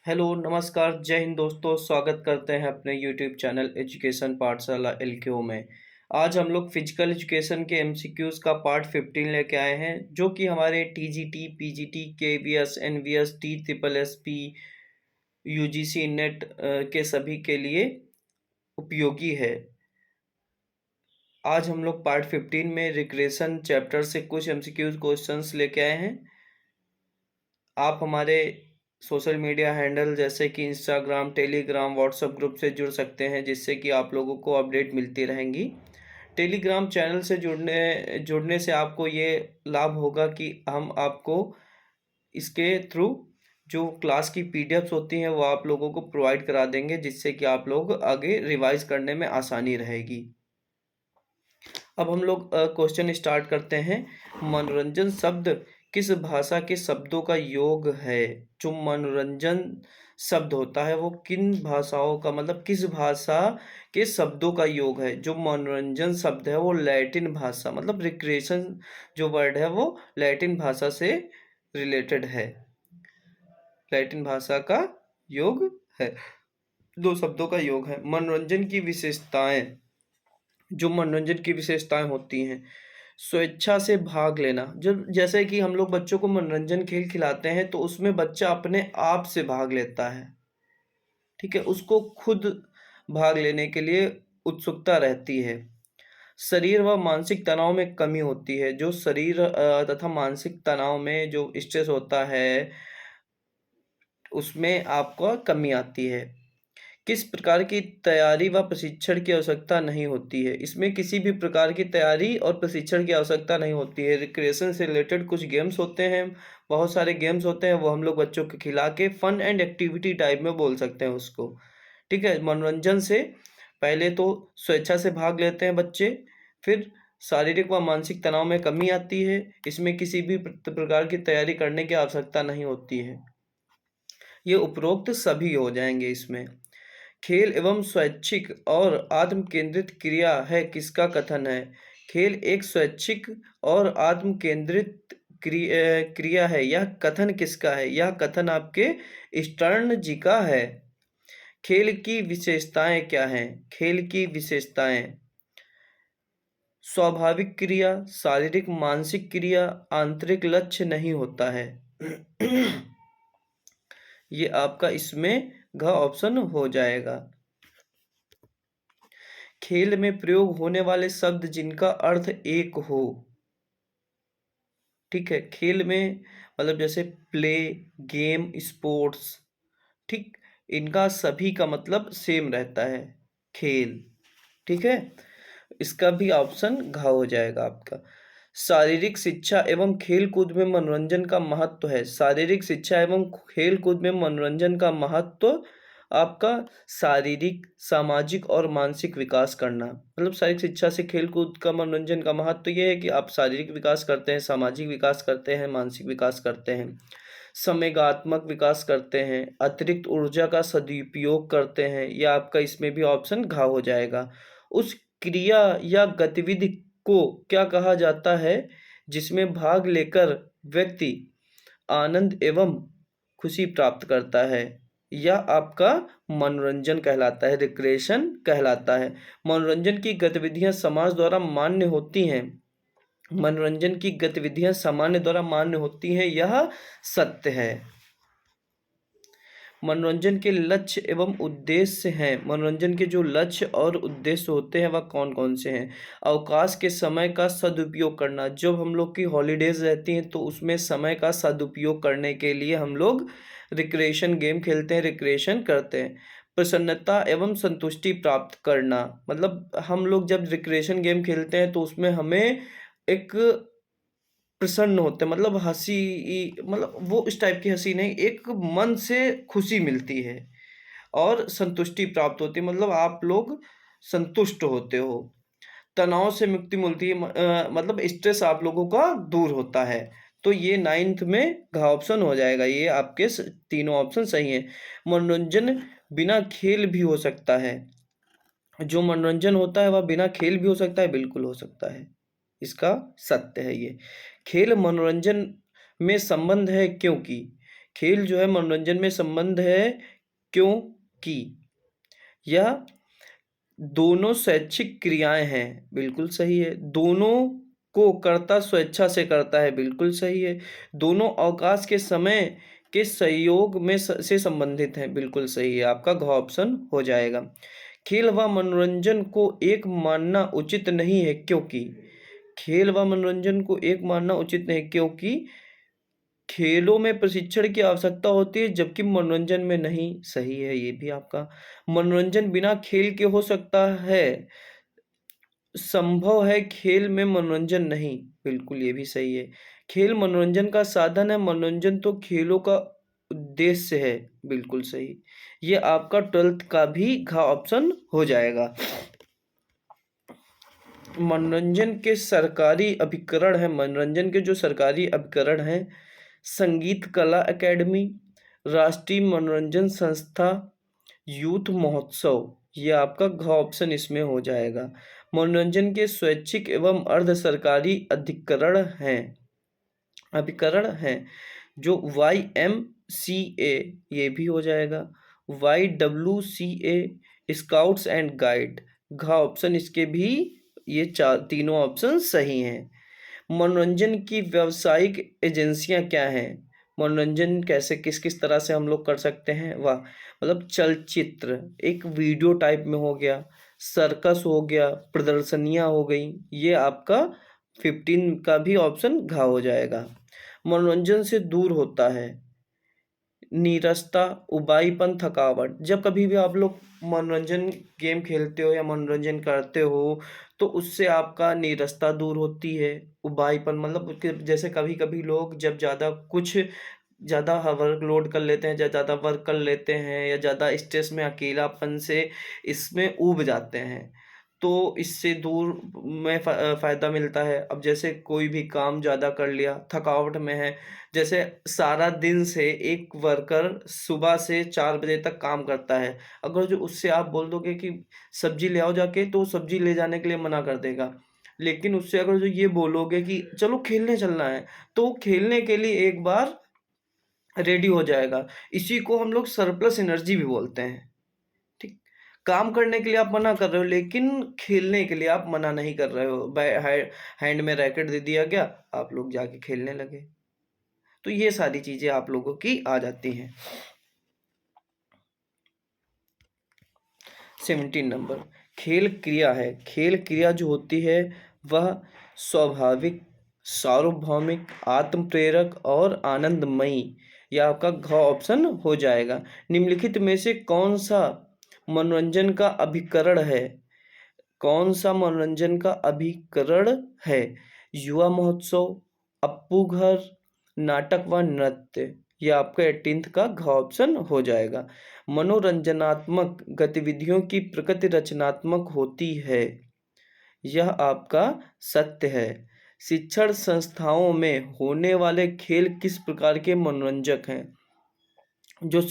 Hello, नमस्कार, जय हिंद दोस्तों। स्वागत करते हैं अपने यूट्यूब चैनल एजुकेशन पाठशाला एलकेओ में। आज हम लोग फिजिकल एजुकेशन के एमसीक्यूज़ का पार्ट 15 लेके आए हैं, जो कि हमारे TGT, PGT, KVS, NVS, T triple SP, UGC NET के सभी के लिए उपयोगी है। आज हम लोग पार्ट 15 में रिग्रेशन चैप्टर से कुछ एमसीक्यूज़ क्वेश्चंस लेके आए हैं। आप हमारे सोशल मीडिया हैंडल जैसे कि इंस्टाग्राम, टेलीग्राम, व्हाट्सएप ग्रुप से जुड़ सकते हैं, जिससे कि आप लोगों को अपडेट मिलती रहेंगी। टेलीग्राम चैनल से जुड़ने जुड़ने से आपको ये लाभ होगा कि हम आपको इसके थ्रू जो क्लास की पीडीएफ्स होती हैं वो आप लोगों को प्रोवाइड करा देंगे, जिससे कि आप लोग आगे रिवाइज करने में आसानी रहेगी। अब हम लोग क्वेश्चन स्टार्ट करते हैं। मनोरंजन शब्द किस भाषा के शब्दों का योग है? जो मनोरंजन शब्द होता है वो किन भाषाओं का, मतलब किस भाषा के शब्दों का योग है? जो मनोरंजन शब्द है वो लैटिन भाषा, मतलब रिक्रिएशन जो वर्ड है वो लैटिन भाषा से रिलेटेड है। लैटिन भाषा का योग है, दो शब्दों का योग है। मनोरंजन की विशेषताएं, जो मनोरंजन की विशेषताएं होती हैं, स्वेच्छा से भाग लेना। जब जैसे कि हम लोग बच्चों को मनोरंजन खेल खिलाते हैं तो उसमें बच्चा अपने आप से भाग लेता है, ठीक है, उसको खुद भाग लेने के लिए उत्सुकता रहती है। शरीर व मानसिक तनाव में कमी होती है। जो शरीर तथा मानसिक तनाव में जो स्ट्रेस होता है उसमें आपको कमी आती है। किस प्रकार की तैयारी व प्रशिक्षण की आवश्यकता नहीं होती है? इसमें किसी भी प्रकार की तैयारी और प्रशिक्षण की आवश्यकता नहीं होती है। रिक्रिएशन से रिलेटेड कुछ गेम्स होते हैं, बहुत सारे गेम्स होते हैं, वो हम लोग बच्चों को खिला के फन एंड एक्टिविटी टाइप में बोल सकते हैं उसको, ठीक है। मनोरंजन से पहले तो स्वेच्छा से भाग लेते हैं बच्चे, फिर शारीरिक व मानसिक तनाव में कमी आती है। इसमें किसी भी प्रकार की तैयारी करने की आवश्यकता नहीं होती है। ये उपरोक्त सभी हो जाएंगे इसमें। खेल एवं स्वैच्छिक और आत्म केंद्रित क्रिया है, किसका कथन है? खेल एक स्वैच्छिक और आत्म केंद्रित क्रिया है। यह कथन किसका है? यह कथन आपके स्टर्न जी का है। खेल की विशेषताएं क्या हैं? खेल की विशेषताएं: स्वाभाविक क्रिया, शारीरिक मानसिक क्रिया, आंतरिक लक्ष्य नहीं होता है। ये आपका इसमें घ ऑप्शन हो जाएगा। खेल में प्रयोग होने वाले शब्द जिनका अर्थ एक हो, ठीक है। खेल में मतलब जैसे प्ले, गेम, स्पोर्ट्स, ठीक, इनका सभी का मतलब सेम रहता है, खेल, ठीक है। इसका भी ऑप्शन घ हो जाएगा आपका। शारीरिक शिक्षा एवं खेल कूद में मनोरंजन का महत्व है। शारीरिक शिक्षा एवं खेल कूद में मनोरंजन का महत्व आपका शारीरिक, सामाजिक और मानसिक विकास करना। मतलब शारीरिक शिक्षा से खेल कूद का मनोरंजन का महत्व ये है कि आप शारीरिक विकास करते हैं, सामाजिक विकास करते हैं, मानसिक विकास करते हैं, संवेगात्मक विकास करते हैं, अतिरिक्त ऊर्जा का सदुपयोग करते हैं। यह आपका इसमें भी ऑप्शन घ हो जाएगा। उस क्रिया या गतिविधि को क्या कहा जाता है जिसमें भाग लेकर व्यक्ति आनंद एवं खुशी प्राप्त करता है? यह आपका मनोरंजन कहलाता है, रिक्रिएशन कहलाता है। मनोरंजन की गतिविधियां समाज द्वारा मान्य होती हैं। मनोरंजन की गतिविधियां सामान्य द्वारा मान्य होती हैं, यह सत्य है। मनोरंजन के लक्ष्य एवं उद्देश्य हैं। मनोरंजन के जो लक्ष्य और उद्देश्य होते हैं वह कौन कौन से हैं? अवकाश के समय का सदुपयोग करना। जब हम लोग की हॉलीडेज रहती हैं तो उसमें समय का सदुपयोग करने के लिए हम लोग रिक्रिएशन गेम खेलते हैं, रिक्रिएशन करते हैं। प्रसन्नता एवं संतुष्टि प्राप्त करना, मतलब हम लोग जब रिक्रिएशन गेम खेलते हैं तो उसमें हमें एक प्रसन्न होते हैं, मतलब हँसी, मतलब वो इस टाइप की हँसी नहीं, एक मन से खुशी मिलती है और संतुष्टि प्राप्त होती है, मतलब आप लोग संतुष्ट होते हो। तनाव से मुक्ति मिलती है, मतलब स्ट्रेस आप लोगों का दूर होता है। तो ये 9th में घ ऑप्शन हो जाएगा। ये आपके तीनों ऑप्शन सही हैं। मनोरंजन बिना खेल भी हो सकता है। जो मनोरंजन होता है वह बिना खेल भी हो सकता है, बिल्कुल हो सकता है, इसका सत्य है ये। खेल मनोरंजन में संबंध है क्योंकि खेल जो है मनोरंजन में संबंध है क्योंकि यह दोनों स्वैच्छिक क्रियाएं हैं, बिल्कुल सही है। दोनों को कर्ता स्वेच्छा से करता है, बिल्कुल सही है। दोनों अवकाश के समय के सहयोग में से संबंधित हैं, बिल्कुल सही है। आपका घ ऑप्शन हो जाएगा। खेल व मनोरंजन को एक मानना उचित नहीं है क्योंकि खेल व मनोरंजन को एक मानना उचित नहीं क्योंकि खेलों में प्रशिक्षण की आवश्यकता होती है जबकि मनोरंजन में नहीं, सही है ये भी आपका। मनोरंजन बिना खेल के हो सकता है, संभव है खेल में मनोरंजन नहीं, बिल्कुल ये भी सही है। खेल मनोरंजन का साधन है, मनोरंजन तो खेलों का उद्देश्य है, बिल्कुल सही। ये आपका 12th का भी घ ऑप्शन हो जाएगा। मनोरंजन के सरकारी अभिकरण है, मनोरंजन के जो सरकारी अभिकरण हैं, संगीत कला अकेडमी, राष्ट्रीय मनोरंजन संस्था, यूथ महोत्सव, ये आपका घ ऑप्शन इसमें हो जाएगा। मनोरंजन के स्वैच्छिक एवं अर्ध सरकारी अभिकरण हैं जो YMCA, ये भी हो जाएगा। YWCA, स्काउट्स एंड गाइड, घ ऑप्शन इसके भी, ये तीनों ऑप्शन सही हैं। मनोरंजन की व्यावसायिक एजेंसियां क्या हैं? मनोरंजन कैसे किस किस तरह से हम लोग कर सकते हैं, वाह, मतलब चलचित्र एक वीडियो टाइप में हो गया, सर्कस हो गया, प्रदर्शनियां हो गई, ये आपका 15 का भी ऑप्शन घ हो जाएगा। मनोरंजन से दूर होता है, नीरसता, उबाईपन, थकावट। जब कभी भी आप लोग मनोरंजन गेम खेलते हो या मनोरंजन करते हो तो उससे आपका नीरसता दूर होती है, उबाईपन मतलब जैसे कभी कभी लोग जब ज़्यादा वर्कलोड कर लेते हैं या ज़्यादा वर्क कर लेते हैं या ज़्यादा स्ट्रेस में अकेलापन से इसमें ऊब जाते हैं, तो इससे दूर में फ़ायदा मिलता है। अब जैसे कोई भी काम ज़्यादा कर लिया, थकावट में है, जैसे सारा दिन से एक वर्कर सुबह से 4 बजे तक काम करता है, अगर जो उससे आप बोल दोगे कि सब्जी ले आओ जाके, तो सब्जी ले जाने के लिए मना कर देगा। लेकिन उससे अगर जो ये बोलोगे कि चलो खेलने चलना है, तो खेलने के लिए एक बार रेडी हो जाएगा। इसी को हम लोग सरप्लस एनर्जी भी बोलते हैं। ठीक, काम करने के लिए आप मना कर रहे हो लेकिन खेलने के लिए आप मना नहीं कर रहे हो। हैंड में रैकेट दे दिया गया, आप लोग जाके खेलने लगे, तो ये सारी चीजें आप लोगों की आ जाती हैं। 17 नंबर, खेल क्रिया है। खेल क्रिया जो होती है वह स्वाभाविक, सार्वभौमिक, आत्म प्रेरक और आनंदमयी, यह आपका घ ऑप्शन हो जाएगा। निम्नलिखित में से कौन सा मनोरंजन का अभिकरण है? कौन सा मनोरंजन का अभिकरण है? युवा महोत्सव, अप्पू घर, नाटक व नृत्य, ये आपका 18th का घ ऑप्शन हो जाएगा। मनोरंजनात्मक गतिविधियों की प्रकृति रचनात्मक होती है, यह आपका सत्य है। शिक्षण संस्थाओं में होने वाले खेल किस प्रकार के मनोरंजक हैं? जो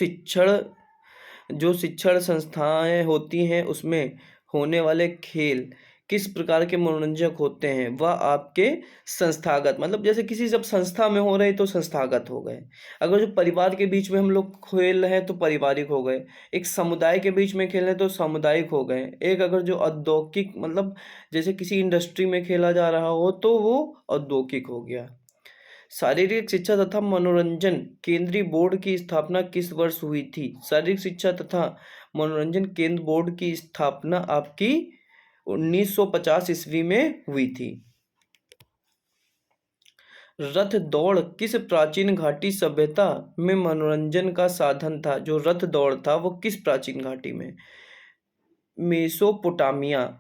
शिक्षण संस्थाएं होती हैं उसमें होने वाले खेल किस प्रकार के मनोरंजक होते हैं? वह आपके संस्थागत, मतलब जैसे किसी जब संस्था में हो रहे तो संस्थागत हो गए, अगर जो परिवार के बीच में हम लोग खेल रहे हैं तो पारिवारिक हो गए, एक समुदाय के बीच में खेल रहे हैं तो सामुदायिक हो गए, एक अगर जो औद्योगिक मतलब जैसे किसी इंडस्ट्री में खेला जा रहा हो तो वो औद्योगिक हो गया। शारीरिक शिक्षा तथा मनोरंजन केंद्रीय बोर्ड की स्थापना किस वर्ष हुई थी? शारीरिक शिक्षा तथा मनोरंजन केंद्र बोर्ड की स्थापना आपकी 1950 ईस्वी में हुई थी। रथ दौड़ किस प्राचीन घाटी सभ्यता में मनोरंजन का साधन था? जो रथ दौड़ था वो किस प्राचीन घाटी में? मेसोपोटामिया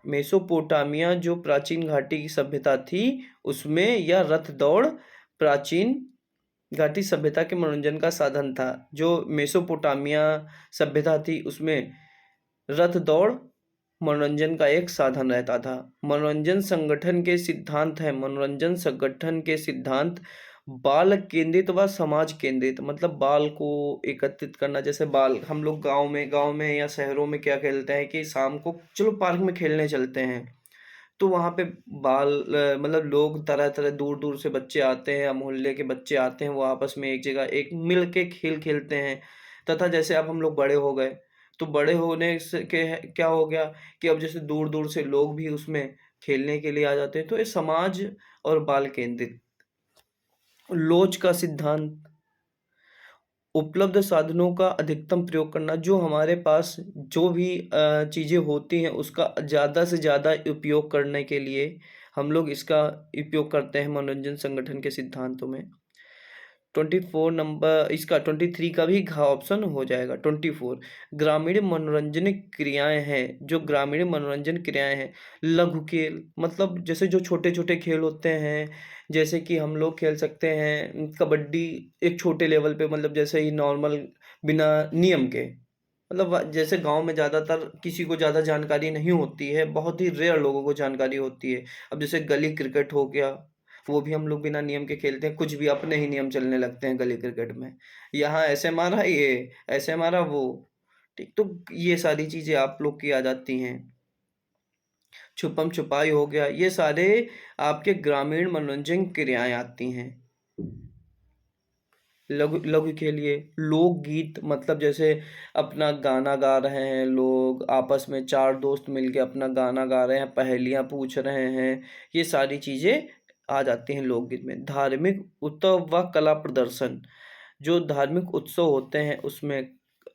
जो प्राचीन घाटी की सभ्यता थी उसमें यह रथ दौड़ प्राचीन घाटी सभ्यता के मनोरंजन का साधन था। जो मेसोपोटामिया सभ्यता थी उसमें रथ दौड़ मनोरंजन का एक साधन रहता था। मनोरंजन संगठन के सिद्धांत है, मनोरंजन संगठन के सिद्धांत बाल केंद्रित व समाज केंद्रित, मतलब बाल को एकत्रित करना। जैसे बाल हम लोग गांव में या शहरों में क्या खेलते हैं कि शाम को चलो पार्क में खेलने चलते हैं, तो वहाँ पे मतलब लोग तरह-तरह दूर-दूर से बच्चे आते हैं, मोहल्ले के बच्चे आते हैं, वो आपस में एक जगह एक मिल के खेल खेलते हैं। तथा जैसे अब हम लोग बड़े हो गए, तो बड़े होने से क्या हो गया कि अब जैसे दूर-दूर से लोग भी उसमें खेलने के लिए आ जाते हैं, तो ये समाज और बाल केंद्रित लोच का सिद्धांत, उपलब्ध साधनों का अधिकतम प्रयोग करना, जो हमारे पास जो भी चीज़ें होती हैं उसका ज़्यादा से ज़्यादा उपयोग करने के लिए हम लोग इसका उपयोग करते हैं मनोरंजन संगठन के सिद्धांतों में। 24 नंबर इसका 23 का भी घ ऑप्शन हो जाएगा। 24 ग्रामीण मनोरंजन क्रियाएँ हैं, जो ग्रामीण मनोरंजन क्रियाएँ हैं, लघु खेल मतलब जैसे जो छोटे-छोटे खेल होते हैं, जैसे कि हम लोग खेल सकते हैं कबड्डी एक छोटे लेवल पे मतलब जैसे ही नॉर्मल बिना नियम के। मतलब जैसे गाँव में ज़्यादातर किसी को ज़्यादा जानकारी नहीं होती है, बहुत ही रेयर लोगों को जानकारी होती है। अब जैसे गली क्रिकेट हो गया, वो भी हम लोग बिना नियम के खेलते हैं, कुछ भी अपने ही नियम चलने लगते हैं गली क्रिकेट में। यहाँ ऐसे मारा ये, ऐसे मारा वो, ठीक? तो ये सारी चीज़ें आप लोग की आ जाती हैं। छुपम-छुपाई हो गया, ये सारे आपके ग्रामीण मनोरंजन क्रियाएँ आती हैं। लघु लघु खेलिए, लोकगीत मतलब जैसे अपना गाना गा रहे हैं लोग, आपस में 4 दोस्त मिलके अपना गाना गा रहे हैं, पहेलियाँ पूछ रहे हैं, ये सारी चीज़ें आ जाती हैं लोकगीत में। धार्मिक उत्सव व कला प्रदर्शन, जो धार्मिक उत्सव होते हैं उसमें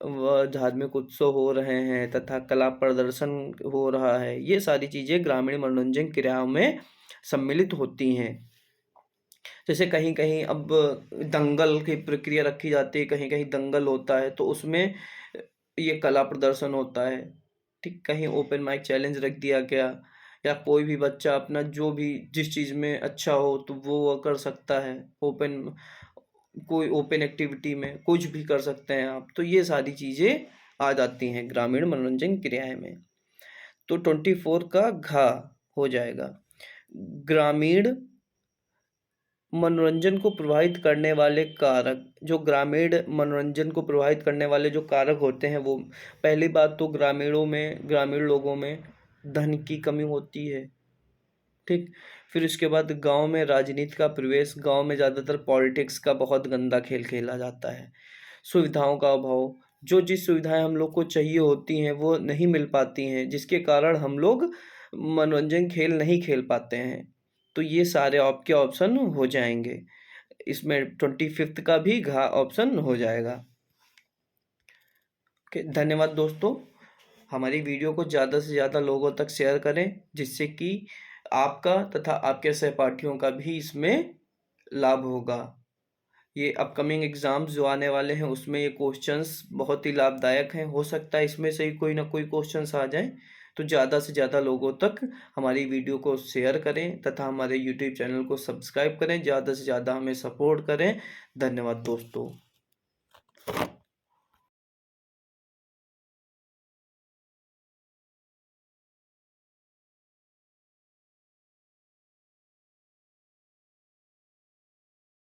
धार्मिक उत्सव हो रहे हैं तथा कला प्रदर्शन हो रहा है, ये सारी चीज़ें ग्रामीण मनोरंजन क्रियाओं में सम्मिलित होती हैं। जैसे कहीं-कहीं अब दंगल की प्रक्रिया रखी जाती है, कहीं-कहीं दंगल होता है, तो उसमें ये कला प्रदर्शन होता है, ठीक? कहीं ओपन माइक चैलेंज रख दिया गया या कोई भी बच्चा अपना जो भी जिस चीज़ में अच्छा हो, तो वो कर सकता है। कोई ओपन एक्टिविटी में कुछ भी कर सकते हैं आप, तो ये सारी चीज़ें आ जाती हैं ग्रामीण मनोरंजन क्रियाएँ में। तो 24 का घ हो जाएगा। ग्रामीण मनोरंजन को प्रभावित करने वाले कारक, जो ग्रामीण मनोरंजन को प्रभावित करने वाले जो कारक होते हैं वो पहली बात तो ग्रामीण लोगों में धन की कमी होती है, ठीक? फिर उसके बाद गाँव में राजनीति का प्रवेश, गाँव में ज़्यादातर पॉलिटिक्स का बहुत गंदा खेल खेला जाता है। सुविधाओं का अभाव, जो जिस सुविधाएँ हम लोग को चाहिए होती हैं वो नहीं मिल पाती हैं, जिसके कारण हम लोग मनोरंजन खेल नहीं खेल पाते हैं। तो ये सारे आपके ऑप्शन हो जाएँगे। इसमें 25th का भी घ ऑप्शन हो जाएगा। ओके, धन्यवाद दोस्तों। हमारी वीडियो को ज़्यादा से ज़्यादा लोगों तक शेयर करें, जिससे कि आपका तथा आपके सहपाठियों का भी इसमें लाभ होगा। ये अपकमिंग एग्ज़ाम्स जो आने वाले हैं उसमें ये क्वेश्चंस बहुत ही लाभदायक हैं। हो सकता है इसमें से ही कोई ना कोई क्वेश्चंस आ जाएँ, तो ज़्यादा से ज़्यादा लोगों तक हमारी वीडियो को शेयर करें तथा हमारे यूट्यूब चैनल को सब्सक्राइब करें, ज़्यादा से ज़्यादा हमें सपोर्ट करें। धन्यवाद दोस्तों।